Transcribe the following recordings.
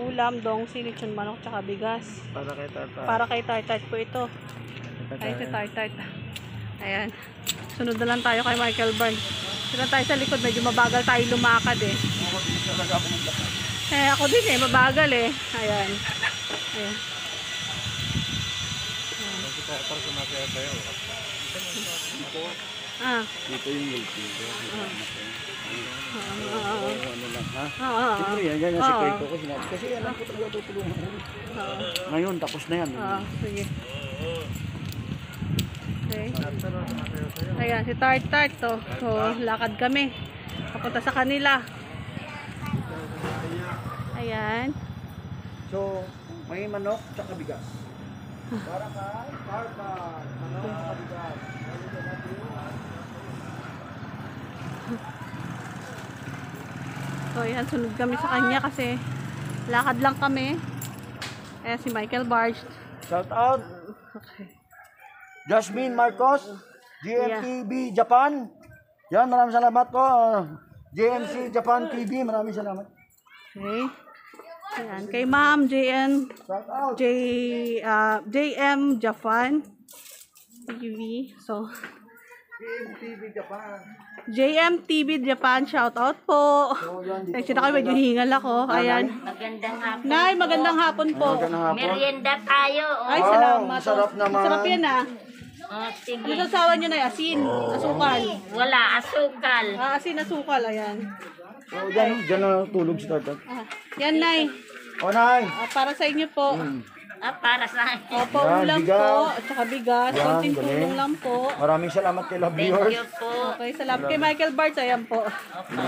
ulam, dongsi, lechon manok, tsaka bigas. Para kay Tata. Para kay Tart po ito. Ay, si Tart. Ayan. Sunod na lang tayo kay Michael Burns. Sunod tayo sa likod. Medyo mabagal tayo lumakad eh. Ako din eh. Mabagal eh. Ayan. Ayan. Dito yung multi. Ano lang ha? Siyempre yan yung sikreto ko sinabi. Kasi alam ko talaga tutulungan ko. Ngayon tapos na yan. Sige. Okay. Ayan, si Tart to. So, lakad kami. Papunta sa kanila. Ayan. So, may manok tsaka bigas. Para kay Tata. Manok tsaka bigas. So, ayan, sunod kami sa kanya kasi lakad lang kami. Ayan, si Michael Barge. Shout out. Okay. Jasmine Marcos, GMTV Japan. Yan, maraming salamat po. JMC Japan TV, maraming salamat. Okay. Ayan, kay Ma'am JN Shout out. JM Japan TV. So, GMTV Japan. JMTV Japan, shout out po. So, yan, dito Thanks na kayo, medyo hingal ako. Ayan. Magandang hapon. Nay, magandang hapon po. Magandang hapon. Merienda tayo. Ay, Wow, salamat. sarap naman. Sarap yan ah. Oh, sige. Ano sasawa nyo na? Asin, asukal. Wala, asukal. Asin, asukal, ayan. So, dyan na tulog si Tata. Yan, Nay. O, Nay. Para sa inyo po. Para sa akin. Opo, Yan, ulam bigas. po. At saka bigas. Yan, Konting galing. tulong lang po. Maraming salamat kay Love Thank Viewers. you po. Okay, salamat kay Michael Bart. Ayan po. Opo.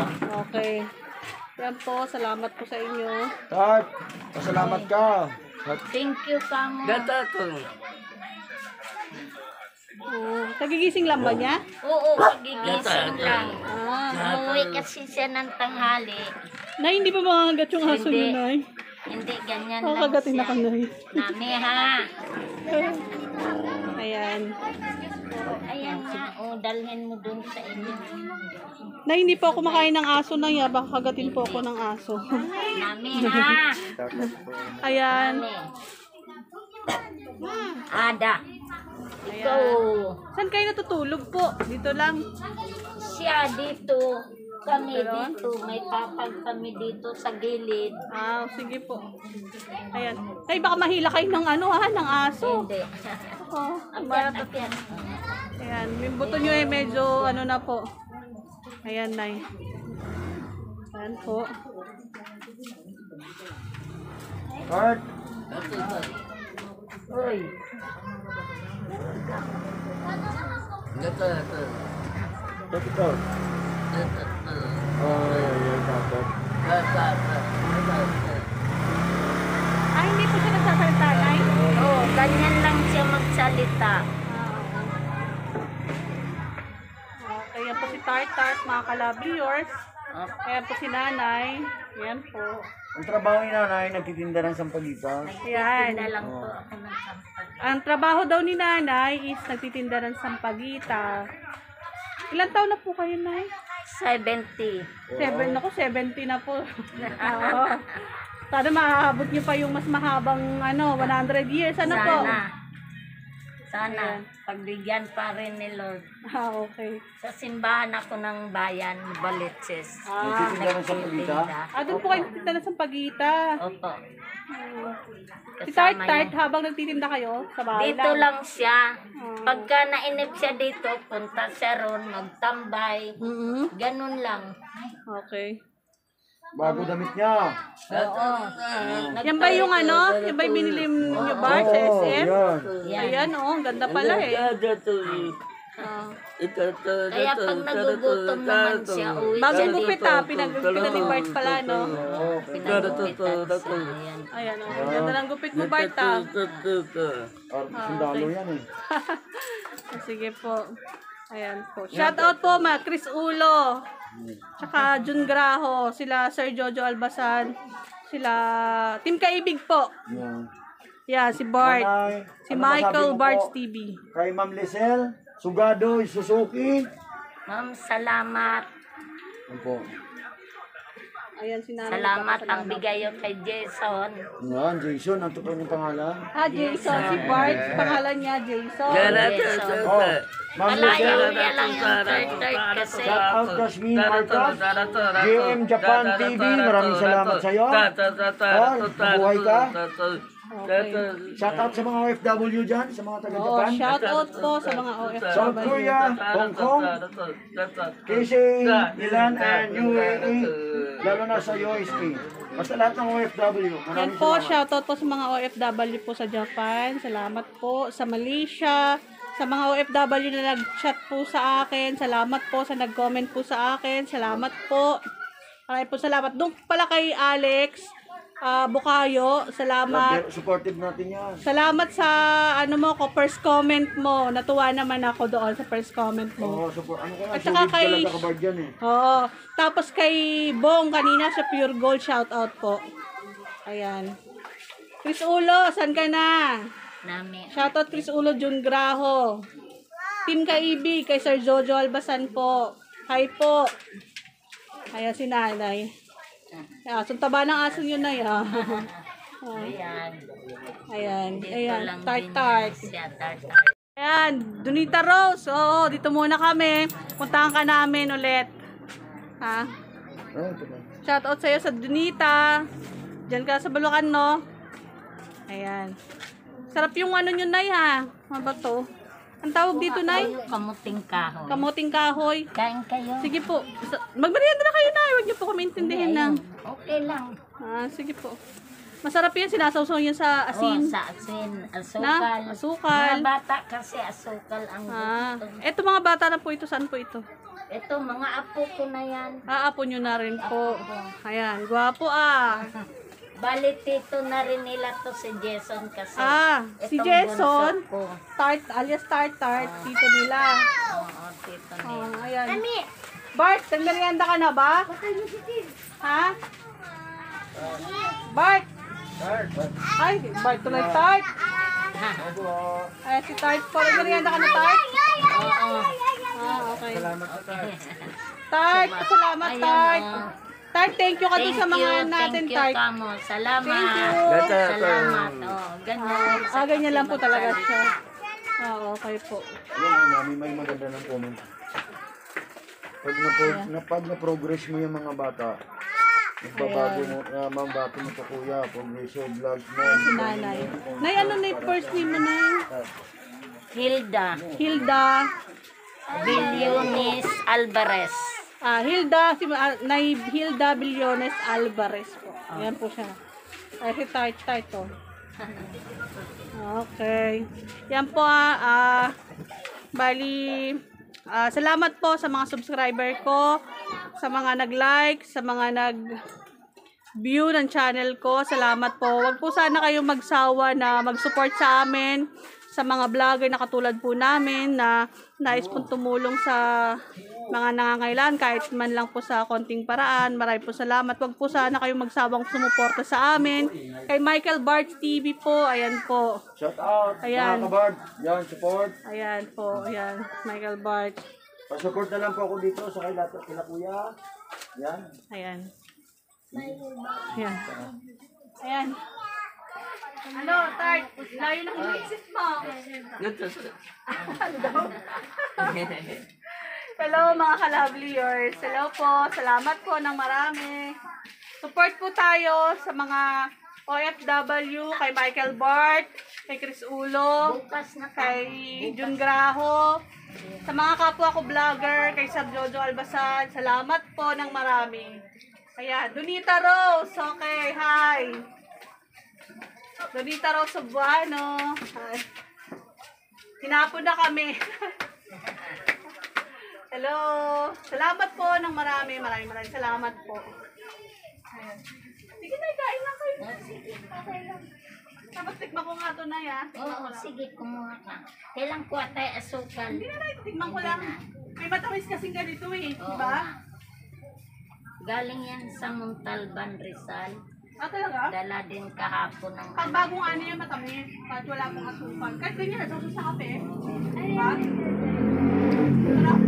Okay. Yan po, salamat po sa inyo. Tat, pasalamat ka. Thank you, Kamo. Kagigising lang ba niya? Oo, pagigising lang. Umuwi Ah, kasi siya ng tanghali. Nay, hindi pa makagat yung aso Hindi. niyo, Nay? Hindi, ganyan Oo, lang kagatin na ka, siya. Nay. Nami, ha? Ayan. Ayan nga, dalhin mo dun sa inyo. Nay, hindi po ako makain ng aso na ya. Baka kagatin po ako ng aso. Nami, ha? Ayan. Nami. Ada. Ikaw. Saan kayo natutulog po? Dito lang. Siya dito. Kami dito. May papag kami dito sa gilid. Ah, sige po. Ayan. Tay, baka mahila kayo ng ano ha, ng aso. Hindi. Oh, Akyat, akyat. ayan, yung buto nyo eh medyo ano na po. Ayan, Nay. Ayan po. Tat, Uy. tat ito. Oh, yeah, Tata. Ah, hindi po siya nagsasalita, Nay? Oh, ganyan lang siya magsalita. Okay, yan po si Tart, mga ka-Love-Viewers. Ayan po si Nanay. Ayan po. Ang trabaho ni Nanay, nagtitinda ng sampagita. Ayan. Na lang po ako ng sampag. Ang trabaho daw ni Nanay is nagtitinda ng sampagita. Ilan taon na po kayo, Nay? 70. 70 na po. Oo. Sana maaabot niyo pa yung mas mahabang 100 years. Ano po? Sana. Pagbigyan pa rin ni Lord. Ah, okay. Sa simbahan ako ng bayan, Balitses. Nagtitinda ng sampagita. Doon po kayo nagtitinda ng sampagita. Opo. Si Kasama Tart, yan. habang nagtitinda kayo sa bahay Dito lang siya. Pagka nainip siya dito, punta siya ron, magtambay. Ganun lang. Okay. Bago damit niya. Oo. Yan ba yung Yan ba yung binili niyo ba sa Oo, SM? yan. Ayan, ang ganda pala eh. Ah. Kaya pag nagugutom naman siya, uwi siya Bagong gupit dito. pinag-Bart pala, no? Pinagupitan siya. Ayan. Ayan, ganda ng gupit mo, Bart, ah. Sundalo yan eh. Sige po. Ayan po. Shout out po, Chris Ulo. Tsaka Jun Graho. Sila Sir Jojo Albasan. Sila Team Kaibig po. Yan. Yeah, si Bart. Nanay, Si ano masabi Michael mo Bart's po TV. Kay Ma'am Lisel, Sugado, Suzuki. Ma'am, salamat. Ano po? Ayan, si nanay. Salamat ang nagpapasalamat. bigay yun kay Jason. Yan, Jason, ang totoo niyong pangalan. Jason. Si Bart, pangalan niya Jason. Jason. Oh, Ma'am Malayo Luzelle, niya lang yung third kasi. shout out Jasmine Marcos, GM Japan TV, maraming salamat sa iyo. Mabuhay ka. Okay. Shout out sa mga OFW dyan, sa mga Oo, taga-Japan. shout out po sa mga South OFW. Korea, Hong Kong, KSA, Ilan, and UAE, lalo na sa USA. Basta lahat ng OFW. Yan Maraming po, salamat. shoutout po sa mga OFW po sa Japan. Salamat po sa Malaysia. Sa mga OFW na nag-chat po sa akin. Salamat po sa nag-comment po sa akin. Salamat po. Maraming po salamat. Doon pala kay Alex Bukayo. Salamat. Supportive natin yan. Salamat sa ano mo ko, first comment mo. Natuwa naman ako doon sa first comment mo. Oo, support. Ano ka nga, At saka solid kay- talaga kabard yan eh. Oo. Tapos kay Bong kanina sa Pure Gold, shoutout po. Ayan. Chris Ulo, saan ka na? Namin. Shoutout Chris Ulo, Jun Graho. Team Kaibig, kay Sir Jojo Albasan po. Hi po. Ayan si nanay. Suntaba ng aso yun na yan. Ayan. Ayan. Dito Ayan. lang din Tart-tart. siya, tart. Ayan. Donita Rose. Oo, dito muna kami. Puntahan ka namin ulit. Ha? Shoutout sa'yo sa Donita. Diyan ka sa Bulacan, no? Ayan. Sarap yung ano nyo, Nay, ha? Ano ba to? Ang tawag dito, Nay? Kamuting kahoy. Kamuting kahoy. Kain kayo. Sige po. Magmerienda na kayo, Nay. Huwag niyo po kami intindihin na. Okay lang. Sige po. Masarap yan. Sinasawsaw yun sa asin. Sa asin. Asukal. Na? Asukal. Mga bata kasi asukal ang gusto. Eto mga bata na po ito. Saan po ito? Ito, mga apo ko na yan. Apo nyo na rin po. Ayan. Gwapo ah. Bali, tito na rin nila to si Jason kasi. Si itong Jason. bunso ko. Tart, alias Tart. Tito nila. Oo, tito nila. Ayan. Bart, nagmerienda ka na ba? Ha? Bart! Ay, Bart tuloy Tart. Ayan si Tart po. Nagmerienda ka na, Tart? Oo. Okay. Tart, salamat, Ayun, Tart. oh. Tart, thank you ka dun sa mga natin, Tart. Thank you, Kamo. Salamat. Thank you. Salamat. Oh, ganyan. Ganyan lang po talaga siya. Okay po. Yan, mami, may maganda ng comment. Pag na-progress mo yung mga bata, magbabago mo, mambato mo sa kuya, progreso, vlogs mo. Si nanay. Nay, ano na yung first name mo, Nay? Hilda. Hilda. Bilyones Alvarez. Hilda, Nay Hilda Billones Alvarez po. Ayan po siya. Ay, si Tart to. Okay. Yan po bali, salamat po sa mga subscriber ko, sa mga nag-like, sa mga nag-view ng channel ko. Salamat po. Huwag po sana kayong magsawa na mag-support sa amin, sa mga vlogger na katulad po namin na nais pong tumulong sa mga nangangailangan kahit man lang po sa konting paraan. Maraming po salamat. Huwag po sana kayong magsawang sumuporta sa amin. Kay Michael Bart TV po. Ayan po. Shout out, Ayan. mga kabard. Yan, support. Ayan po. Ayan. Michael Bart. Pa-support na lang po ako dito sa kila kuya. Yan. Ayan. Ayan. Ayan. Ano, Tart? Layo na iniisip mo. Hello mga ka-loveliers. Hello po. Salamat po ng marami. Support po tayo sa mga OFW, kay Michael Bart, kay Chris Ulo, kay Jun Graho, sa mga kapwa ko vlogger, kay Sir Jojo Albasan. Salamat po ng marami. Ayan, Donita Rose. Okay, hi. Donita Rose Sobuano. Hi. Hinapon na kami. Hello. Salamat po ng marami. Maraming salamat po. Ayan. Sige na, kain lang kayo. Okay lang. Tapos tikman ko nga ito na ya. Oo, sige, kumuha ka. Kailang kuha tayo asukal. Hindi na, tikman ko lang. May matamis kasing ganito eh. Oo Diba? nga. Galing yan sa Montalban, Rizal. Talaga? Dala din kahapon ng Pag bagong ano yung matamis, kahit wala akong asukal. Kahit ganyan, nasusunod sa kape. Diba? Sarap.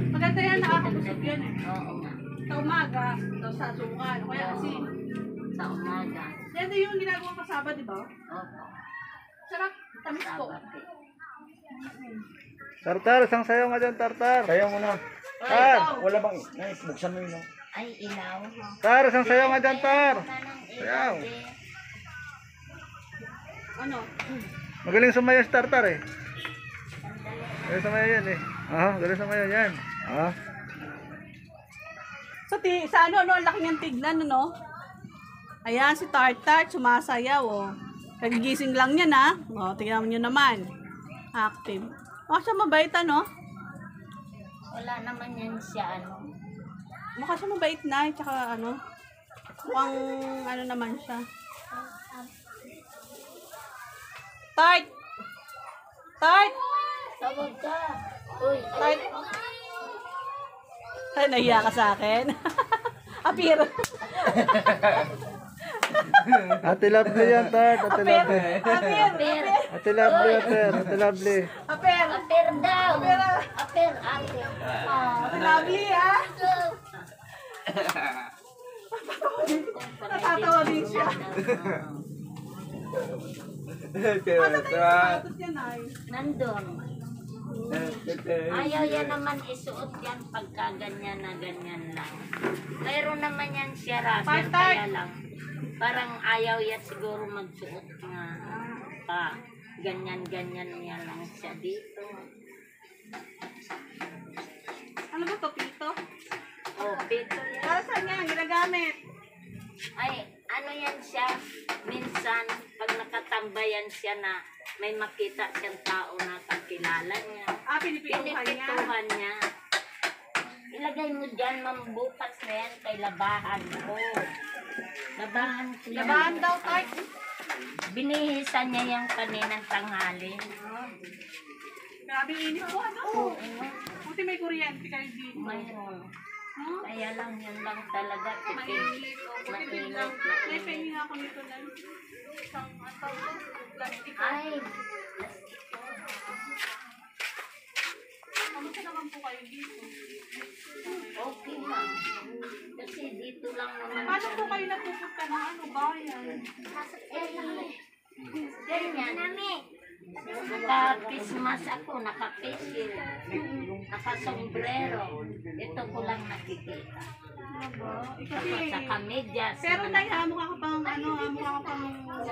Maganda yan, nakakabusog yan eh. Oo nga. Sa umaga, daw sa sukan, o kaya asin. Sa umaga. Yan yung ginagawa kasaba, di ba? Opo. Sarap, tamis po. Sabati. Tartar, isang sayo nga dyan, Tartar. Sayo mo na. Tar, Wala bang, buksan mo yun. Ay, ilaw. Tar, isang sayo nga dyan, Tar. Manang Sayaw. ilaw din. Ano? Magaling sumayo si Tartar eh. Sandali. Magaling sumayo yan eh. Galing sumayo yan. Sa ano, ang laki niyang tignan, ano? Ayan, si Tartar, sumasayaw, oh. Kagigising lang yan, ha? O, tignan mo nyo naman. Active. Siya mabait, ano? Wala naman yan siya, ano. Mukha siya mabait na, tsaka ano, mukhang ano naman siya. Tart! Tart! Tawag ka. Uy, Tart! Ay, nahiya ka sa akin. Apir! Ate Lovely yan, Tart. Ate Apir! Lovely. Apir! Ate Lovely, Ate Lovely. Apir! aper daw. Aper. Aper, aper. Ate Lovely, ha? Natatawa din siya. Ano tayo sapatos yan, ay? Nandun. Ayaw yan naman isuot yan pagka ganyan na ganyan lang. Mayroon naman yan siya raper, kaya lang. Parang ayaw yan siguro magsuot nga. Ganyan-ganyan niya lang siya dito. Ano ba to, Pito? Oh, pito yan. Para saan yan? Ginagamit? Ay, ano yan siya? Minsan, pag nakatambayan siya na may makita siyang tao na kakilala niya. Pinipituhan niya. Pinipituhan niya. Ilagay mo dyan, mambukas na yan kay labahan ko. Labahan ko yan. Labahan daw, Tart. Binihisan niya yung kaninang tanghali. Grabe init po, ano? Oo. Buti may kuryente kayo dito. Mayroon. Huh? Kaya lang, yun lang talaga. Mainit. Buti din lang. Mainit. May pengi nga ako nito lang. Isang plastic. Ay, Kamusta naman po kayo dito? okay lang. Kasi dito lang naman. Paano po kayo napupunta ng ano, bayan? Ganyan. Naka-Christmas ako, naka-facial, naka-sombrero. Ito ko lang nakikita. Kasi, Sa kamedyas. pero tayo, mukha ka pang, ano, mukha ka pang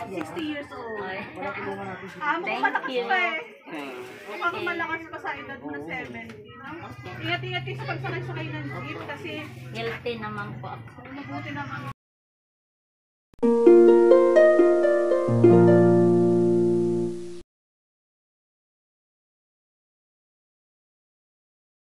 60 years old. Ay. Mukha Thank malakas you. pa eh. Mukha ka malakas pa sa edad mo na 70. No? Ingat-ingat kayo sa pagsakay-sakay ng jeep kasi Healthy naman po ako. mabuti naman.